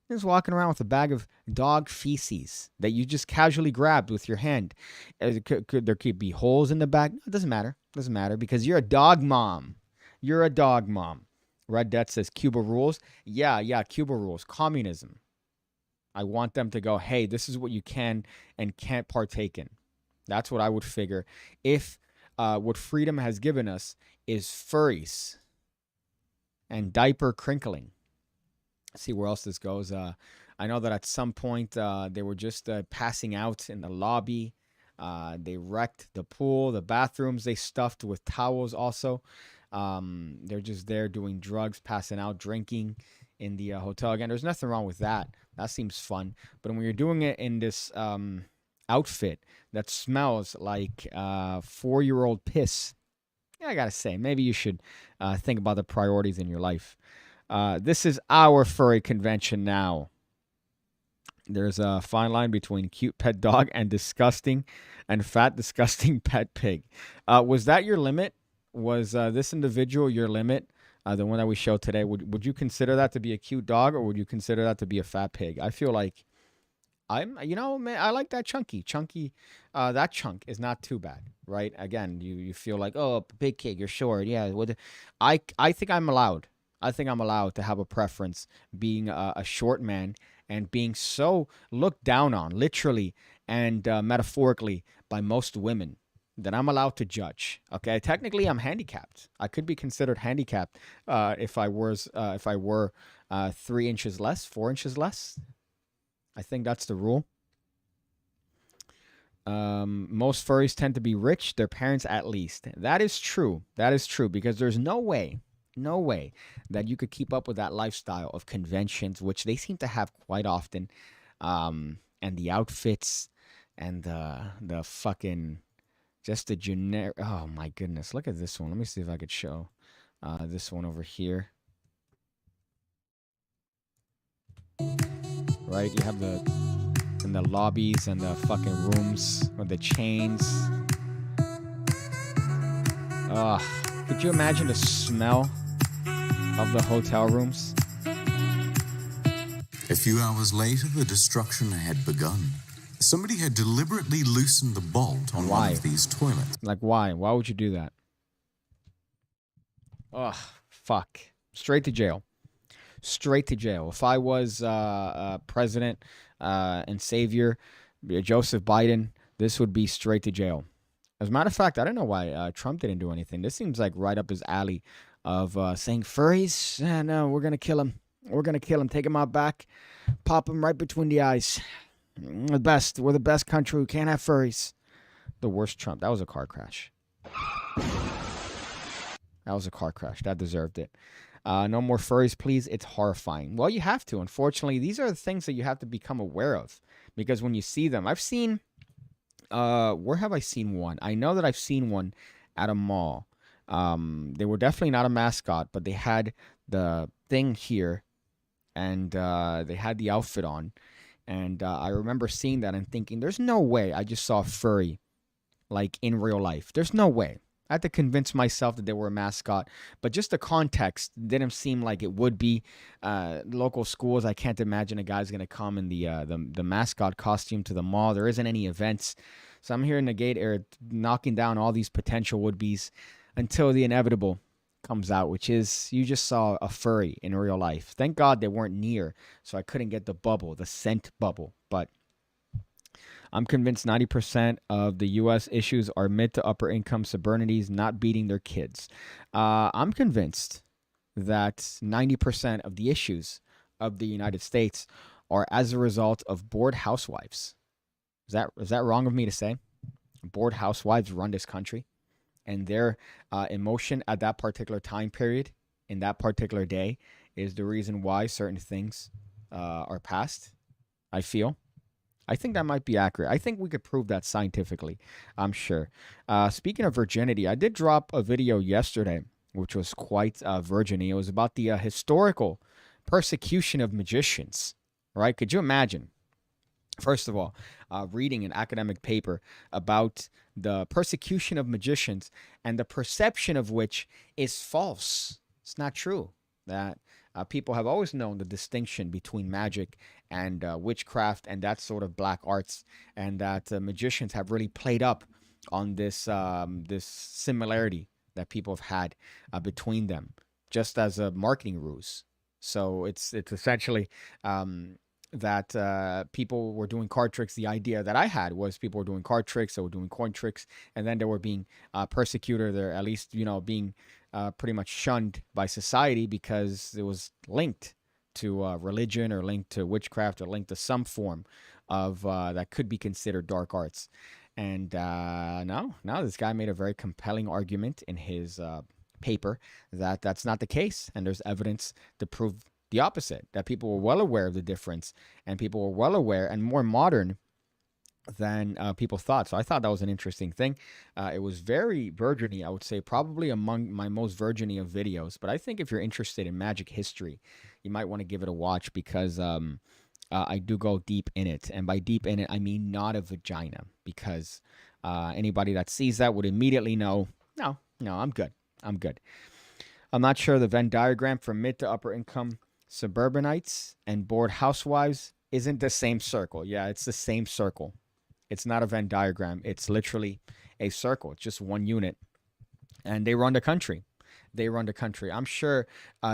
just walking around with a bag of dog feces that you just casually grabbed with your hand. There could be holes in the bag. It doesn't matter. It doesn't matter because you're a dog mom. You're a dog mom. Red Debt says Cuba rules. Yeah, Cuba rules. Communism. I want them to go, hey, this is what you can and can't partake in. That's what I would figure. If what freedom has given us is furries and diaper crinkling. See where else this goes. I know that at some point they were just passing out in the lobby. They wrecked the pool, the bathrooms. They stuffed with towels also. They're just there doing drugs, passing out, drinking in the hotel. Again, there's nothing wrong with that. That seems fun. But when you're doing it in this outfit that smells like 4-year-old piss, yeah, I gotta say, maybe you should think about the priorities in your life. This is our furry convention now. There's a fine line between cute pet dog and disgusting and fat, disgusting pet pig. Was that your limit? Was this individual your limit? The one that we showed today. Would you consider that to be a cute dog, or would you consider that to be a fat pig? I feel like man, I like that chunky. That chunk is not too bad, right? Again, you feel like, oh, big kid, you're short. Yeah. I think I'm allowed. I think I'm allowed to have a preference being a short man and being so looked down on, literally and metaphorically, by most women, that I'm allowed to judge. Okay, technically I'm handicapped. I could be considered handicapped if I were 3 inches less, 4 inches less. I think that's the rule. Most furries tend to be rich, their parents at least. That is true. That is true, because there's no way that you could keep up with that lifestyle of conventions, which they seem to have quite often, and the outfits and the fucking just the generic. Oh my goodness, look at this one. Let me see if I could show this one over here. Right, you have in the lobbies and the fucking rooms with the chains. Ugh, could you imagine the smell of the hotel rooms? A few hours later, the destruction had begun. Somebody had deliberately loosened the bolt on one of these toilets. Like, why? Why would you do that? Ugh, fuck. Straight to jail. Straight to jail. If I was president and savior, Joseph Biden, this would be straight to jail. As a matter of fact, I don't know why Trump didn't do anything. This seems like right up his alley of saying, furries? No, we're going to kill him. We're going to kill him. Take him out back. Pop him right between the eyes. The best. We're the best country. We can't have furries. The worst Trump. That was a car crash. That was a car crash. That deserved it. No more furries, please. It's horrifying. Well, you have to. Unfortunately, these are the things that you have to become aware of. Because when you see them, I've seen... where have I seen one? I know that I've seen one at a mall. They were definitely not a mascot, but they had the thing here. And they had the outfit on. And I remember seeing that and thinking, there's no way I just saw a furry, like, in real life. There's no way. I had to convince myself that they were a mascot. But just the context didn't seem like it would be. Local schools, I can't imagine a guy's going to come in the mascot costume to the mall. There isn't any events. So I'm here in the gate area knocking down all these potential would-bes until the inevitable comes out, which is you just saw a furry in real life. Thank God they weren't near, so I couldn't get the bubble, the scent bubble. But I'm convinced 90% of the U.S. issues are mid to upper income suburbanities not beating their kids. I'm convinced that 90% of the issues of the United States are as a result of bored housewives. Is that wrong of me to say? Bored housewives run this country, and their emotion at that particular time period in that particular day is the reason why certain things are passed, I feel. I think that might be accurate. I think we could prove that scientifically, I'm sure. Speaking of virginity, I did drop a video yesterday which was quite virgin-y. It was about the historical persecution of magicians, right? Could you imagine? First of all, reading an academic paper about the persecution of magicians and the perception of which is false. It's not true. That people have always known the distinction between magic and witchcraft and that sort of black arts, and that magicians have really played up on this this similarity that people have had between them, just as a marketing ruse. So it's essentially that people were doing card tricks. The idea that I had was people were doing card tricks, they were doing coin tricks, and then they were being persecuted, or at least, being pretty much shunned by society because it was linked to religion, or linked to witchcraft, or linked to some form of that could be considered dark arts. And now this guy made a very compelling argument in his paper that that's not the case, and there's evidence to prove the opposite, that people were well aware of the difference, and people were well aware and more modern than people thought. So I thought that was an interesting thing. It was very virgin-y, I would say, probably among my most virgin-y of videos. But I think if you're interested in magic history, you might want to give it a watch, because I do go deep in it. And by deep in it, I mean not a vagina, because anybody that sees that would immediately know, no, I'm good. I'm not sure the Venn diagram for mid to upper income suburbanites and bored housewives isn't the same circle. Yeah, it's the same circle. It's not a Venn diagram. It's literally a circle. It's just one unit. And they run the country. I'm sure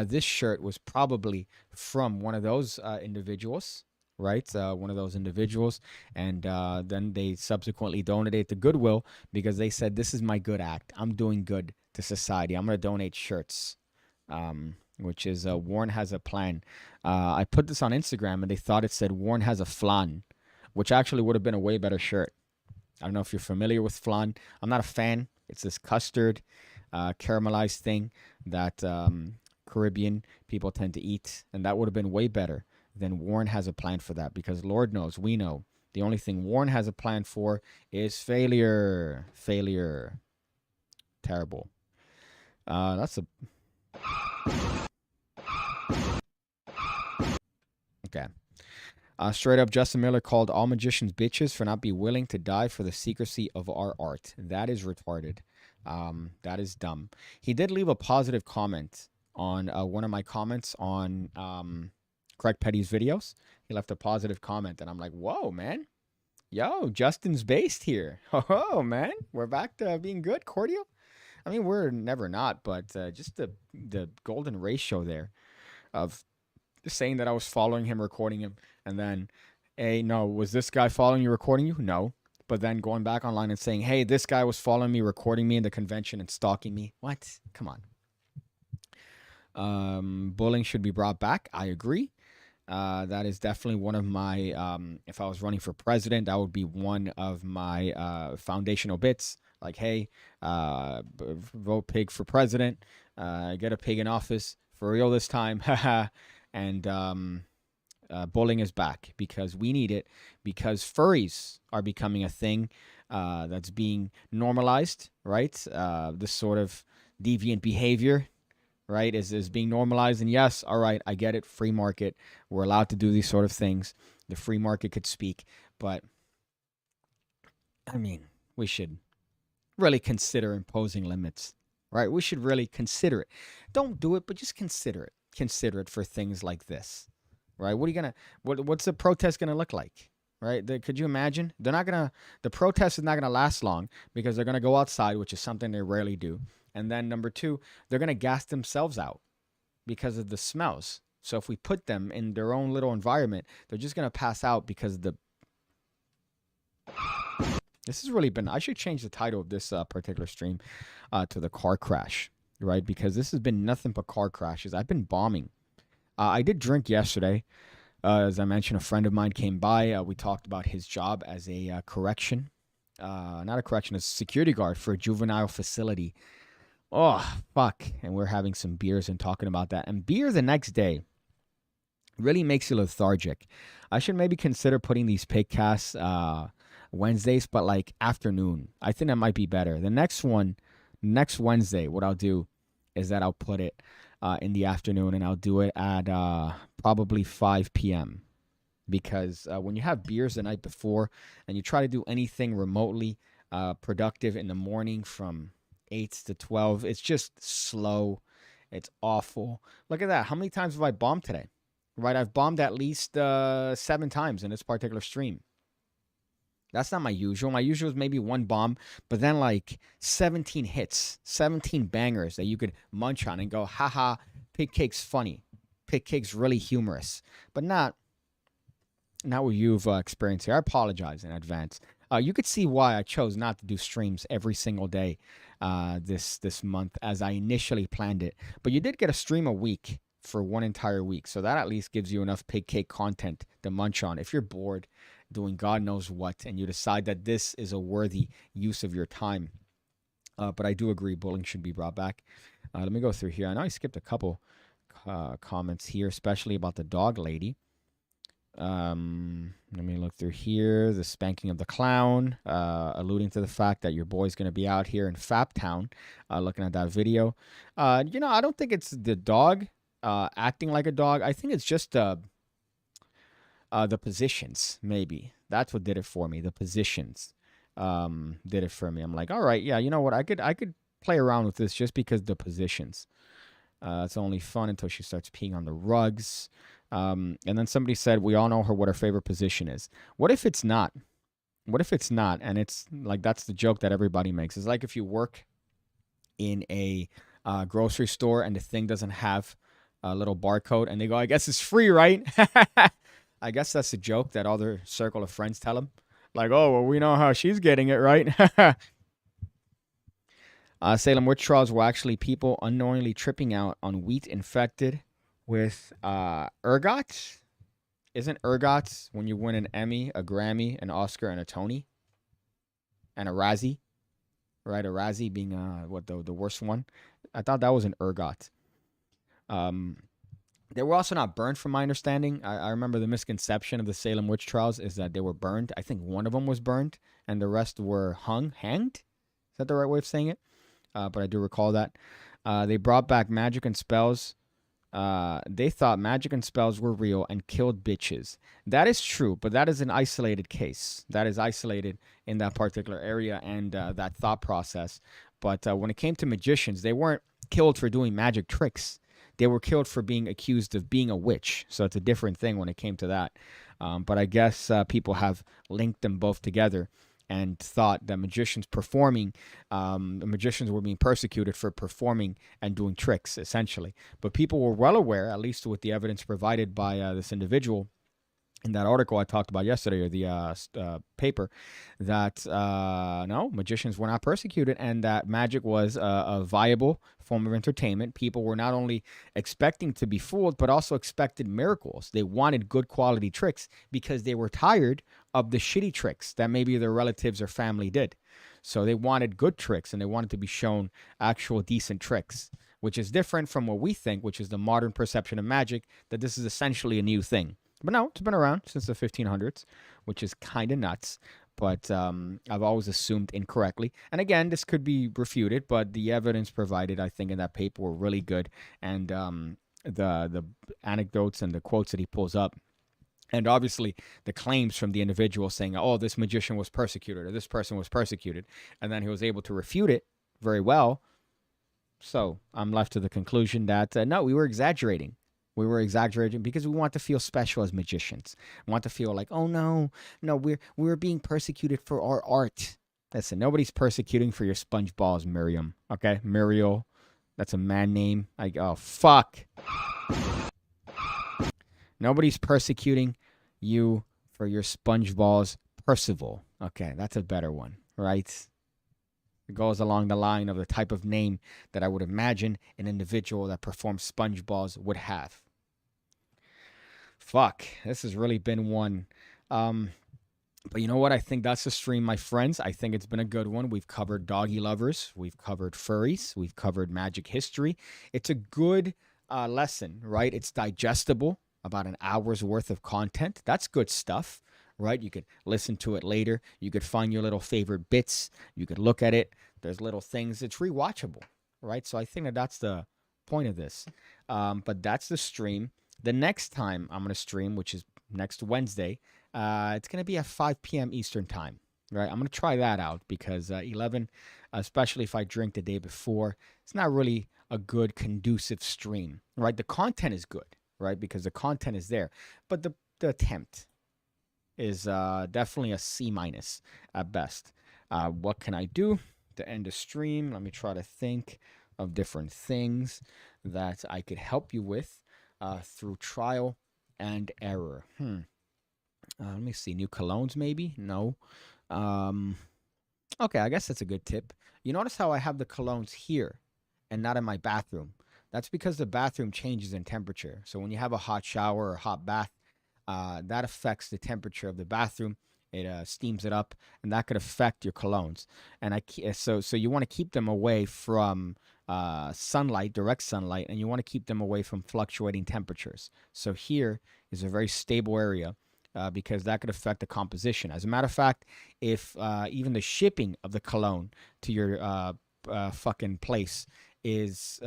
this shirt was probably from one of those individuals, right? One of those individuals. And then they subsequently donated to Goodwill, because they said, this is my good act. I'm doing good to society. I'm going to donate shirts. Which is Warren has a plan. I put this on Instagram, and they thought it said Warren has a flan, which actually would have been a way better shirt. I don't know if you're familiar with flan. I'm not a fan. It's this custard, caramelized thing that Caribbean people tend to eat, and that would have been way better than Warren has a plan for that, because Lord knows, we know, the only thing Warren has a plan for is failure. Terrible. That's a... Okay. Straight up, Justin Miller called all magicians bitches for not be willing to die for the secrecy of our art. That is retarded. That is dumb. He did leave a positive comment on one of my comments on Craig Petty's videos. He left a positive comment, and I'm like, whoa, man. Yo, Justin's based here. Oh, man. We're back to being good, cordial. I mean, we're never not, but just the golden ratio there of saying that I was following him, recording him, and then, hey, no, was this guy following you, recording you? No. But then going back online and saying, hey, this guy was following me, recording me in the convention, and stalking me. What? Come on. Bullying should be brought back. I agree. That is definitely one of my, if I was running for president, that would be one of my foundational bits. Like, hey, vote pig for president, get a pig in office for real this time. And bullying is back, because we need it, because furries are becoming a thing that's being normalized, right? This sort of deviant behavior, right, is being normalized. And yes, all right, I get it, free market. We're allowed to do these sort of things. The free market could speak. But, I mean, we should really consider imposing limits, right? We should really consider it. Don't do it, but just consider it. Consider it for things like this, right? What's the protest gonna look like, right? Could you imagine? The protest is not gonna last long, because they're gonna go outside, which is something they rarely do. And then number two, they're gonna gas themselves out because of the smells. So if we put them in their own little environment, they're just gonna pass out because the... This has really been... I should change the title of this particular stream to the car crash, right? Because this has been nothing but car crashes. I've been bombing. I did drink yesterday. As I mentioned, a friend of mine came by. We talked about his job as a correction. Not a correction, as a security guard for a juvenile facility. Oh, fuck. And we're having some beers and talking about that. And beer the next day really makes you lethargic. I should maybe consider putting these PigCasts Wednesdays, but like afternoon. I think that might be better. The next one, next Wednesday, what I'll do is that I'll put it in the afternoon, and I'll do it at probably 5 p.m. Because when you have beers the night before and you try to do anything remotely productive in the morning from 8 to 12, it's just slow. It's awful. Look at that. How many times have I bombed today? Right, I've bombed at least 7 times in this particular stream. That's not my usual. My usual is maybe 1 bomb, but then like 17 hits, 17 bangers that you could munch on and go, haha, PigCake's funny. PigCake's really humorous. But not what you've experienced here. I apologize in advance. You could see why I chose not to do streams every single day this month as I initially planned it. But you did get a stream a week for 1 entire week. So that at least gives you enough PigCake content to munch on. If you're bored doing God knows what and you decide that this is a worthy use of your time. But I do agree bullying should be brought back. Let me go through here. I know I skipped a couple comments here, especially about the dog lady. Let me look through here. The spanking of the clown, alluding to the fact that your boy's going to be out here in Fap Town, looking at that video. I don't think it's the dog acting like a dog. I think it's just the positions, maybe. That's what did it for me. The positions did it for me. I'm like, all right, yeah, you know what? I could play around with this just because the positions. It's only fun until she starts peeing on the rugs. And then somebody said, we all know what her favorite position is. What if it's not? What if it's not? And it's like, that's the joke that everybody makes. It's like if you work in a grocery store and the thing doesn't have a little barcode and they go, I guess it's free, right? I guess that's a joke that all their circle of friends tell them. Like, oh, well, we know how she's getting it, right? Salem witch trials were actually people unknowingly tripping out on wheat infected with ergot. Isn't ergot when you win an Emmy, a Grammy, an Oscar, and a Tony? And a Razzie? Right, a Razzie being the worst one. I thought that was an ergot. They were also not burned, from my understanding. I remember the misconception of the Salem witch trials is that they were burned. I think one of them was burned, and the rest were hanged. Is that the right way of saying it? But I do recall that. They brought back magic and spells. They thought magic and spells were real and killed bitches. That is true, but that is an isolated case. That is isolated in that particular area and that thought process. But when it came to magicians, they weren't killed for doing magic tricks. They were killed for being accused of being a witch. So it's a different thing when it came to that. But I guess people have linked them both together and thought that magicians the magicians were being persecuted for performing and doing tricks, essentially. But people were well aware, at least with the evidence provided by this individual in that article I talked about yesterday, or the paper, that no, magicians were not persecuted and that magic was a viable form of entertainment. People were not only expecting to be fooled, but also expected miracles. They wanted good quality tricks because they were tired of the shitty tricks that maybe their relatives or family did. So they wanted good tricks and they wanted to be shown actual decent tricks, which is different from what we think, which is the modern perception of magic, that this is essentially a new thing. But no, it's been around since the 1500s, which is kind of nuts. But I've always assumed incorrectly. And again, this could be refuted, but the evidence provided, I think, in that paper were really good. And the anecdotes and the quotes that he pulls up, and obviously the claims from the individual saying, oh, this magician was persecuted or this person was persecuted. And then he was able to refute it very well. So I'm left to the conclusion that, no, we were exaggerating. We were exaggerating because we want to feel special as magicians. We want to feel like, oh, no, we're being persecuted for our art. Listen, nobody's persecuting for your sponge balls, Miriam. Okay? Muriel. That's a man name. Oh, fuck. Nobody's persecuting you for your sponge balls, Percival. Okay, that's a better one, right? It goes along the line of the type of name that I would imagine an individual that performs sponge balls would have. Fuck, this has really been one. But you know what? I think that's the stream, my friends. I think it's been a good one. We've covered doggy lovers. We've covered furries. We've covered magic history. It's a good lesson, right? It's digestible, about an hour's worth of content. That's good stuff, right? You could listen to it later. You could find your little favorite bits. You could look at it. There's little things. It's rewatchable, right? So I think that that's the point of this. But that's the stream. The next time I'm going to stream, which is next Wednesday, it's going to be at 5 p.m. Eastern time, right? I'm going to try that out because 11, especially if I drink the day before, it's not really a good conducive stream, right? The content is good, right? Because the content is there, but the attempt is definitely a C minus at best. What can I do to end the stream? Let me try to think of different things that I could help you with through trial and error. Let me see. New colognes, maybe? No. Okay, I guess that's a good tip. You notice how I have the colognes here and not in my bathroom? That's because the bathroom changes in temperature. So when you have a hot shower or hot bath, that affects the temperature of the bathroom. It steams it up, and that could affect your colognes. And so you want to keep them away from sunlight, direct sunlight, and you want to keep them away from fluctuating temperatures. So here is a very stable area because that could affect the composition. As a matter of fact, if even the shipping of the cologne to your fucking place is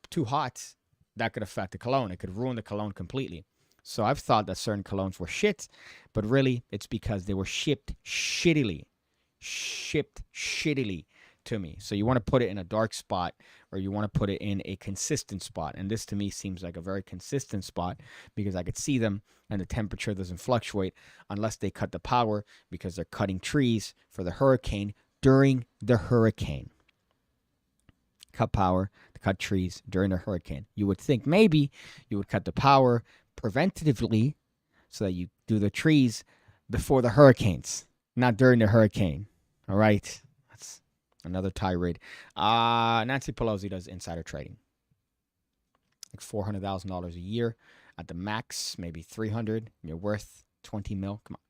too hot, that could affect the cologne. It could ruin the cologne completely. So I've thought that certain colognes were shit, but really it's because they were shipped shittily to me. So you want to put it in a dark spot, or you want to put it in a consistent spot. And this to me seems like a very consistent spot because I could see them and the temperature doesn't fluctuate unless they cut the power because they're cutting trees for the hurricane during the hurricane. Cut power to cut trees during the hurricane. You would think maybe you would cut the power preventatively so that you do the trees before the hurricanes, not during the hurricane. All right. That's another tirade. Nancy Pelosi does insider trading. Like $400,000 a year at the max, maybe 300. You're worth 20 mil. Come on.